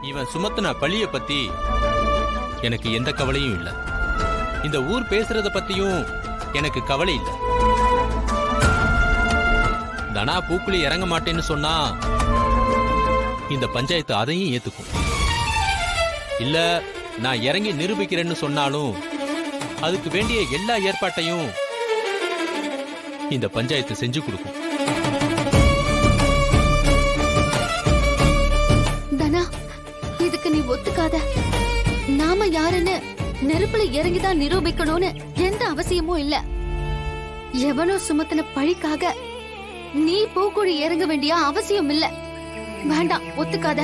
இவன் சுமத்துன பழிய பத்தி எனக்கு எந்த கவலையும் இல்ல. இந்த ஊர் பேசுறத பத்தியும் எனக்கு கவலை இல்ல. தனா பூக்குழி இறங்க மாட்டேன்னு சொன்னா இந்த பஞ்சாயத்து அதையும் ஏத்துக்கும். இல்ல நான் இறங்கி நிரூபிக்கிறேன்னு சொன்னாலும் அதுக்கு வேண்டிய எல்லா ஏற்பாட்டையும் இந்த பஞ்சாயத்து செஞ்சு கொடுக்கும். தனா, இதுக்கு நீ ஒத்துக்காத. நாம யாருன்னு நெருப்புல இறங்கிதான் நிரூபிக்கணும்னு எந்த அவசியமும் இல்ல. எவனோ சுமத்தின பழிக்காக நீ பூக்குழி இறங்க வேண்டிய அவசியம் இல்ல. வேண்டாம், ஒத்துக்காத.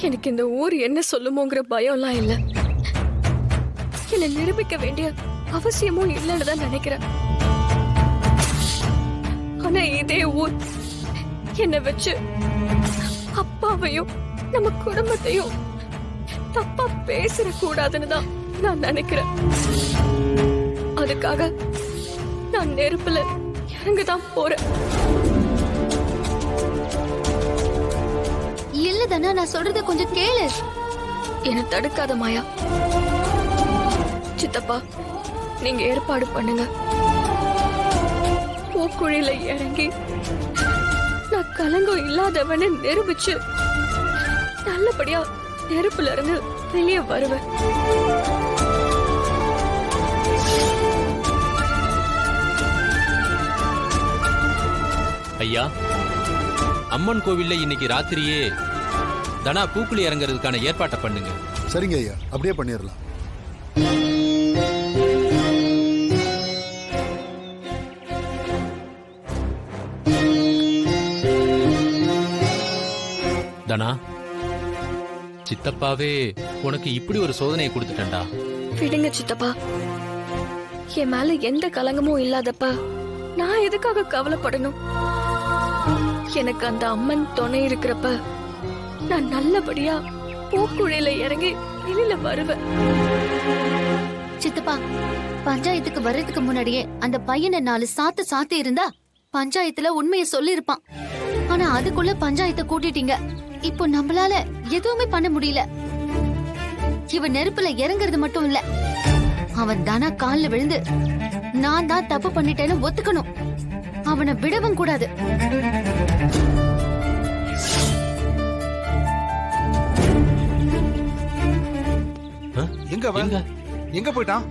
எனக்கு இந்த ஊர் என்ன சொல்லுமோங்கிற பயம்லாம் இல்ல. என்ன நிரூபிக்க வேண்டிய அவசியமும் இல்லைன்னு தான் நினைக்கிறேன். ஆனா இதே ஊர் என்ன வச்சு அப்பாவையும் நம்ம குடும்பத்தையும் தப்பா பேசிட கூடாதுன்னு தான் நான் நினைக்கிறேன். அதுக்காக நான் நெருப்புல இறங்கதான் போறேன். இல்ல தானே, நான் சொல்றத கொஞ்சம் கேளு. என்ன தடுக்காத மாயா. சித்தப்பா, நீங்க ஏற்பாடு பண்ணுங்க. பூக்குழியில இறங்கி நான் கலங்கம் இல்லாதவன்னு நிரூபிச்சு நல்லபடியா நெருப்புல இருந்து வெளியே வருவேன். ஐயா, அம்மன் கோவில்ல இன்னைக்கு ராத்திரியே தனா பூக்குழி இறங்குறதுக்கான ஏற்பாட்டை பண்ணுங்க. சரிங்க ஐயா, அப்படியே பண்ணிடலாம். தனா, சித்தப்பாவே உனக்கு இப்படி ஒரு சோதனையை கொடுத்துட்டா. விடுங்க சித்தப்பா. என் மேல எந்த கலங்கமும் இல்லாதப்ப நான் எதுக்காக கவலைப்படணும்? எனக்கு அந்த அம்மன் துணை இருக்கிறப்ப நான் நல்லபடியா பூக்குழியில இறங்கி வெளியில வருவேன். சித்தப்பா, பஞ்சாயத்துக்கு வர்றதுக்கு முன்னாடியே அந்த பையனை 4 சாத்து இருந்தா பஞ்சாயத்துல உண்மையை சொல்லிருப்பான். ஆனா அதுக்குள்ள பஞ்சாயத்தை கூட்டிட்டீங்க. இப்போ நம்மளால எதுவுமே பண்ண முடியல. இவன் நெருப்புல இறங்குறது மட்டும் இல்ல, அவன் தானா கால்ல விழுந்து நான் தான் தப்பு பண்ணிட்டேன்னு ஒத்துக்கணும். அவனை விடவும் கூடாது. எங்க போயிட்டான்?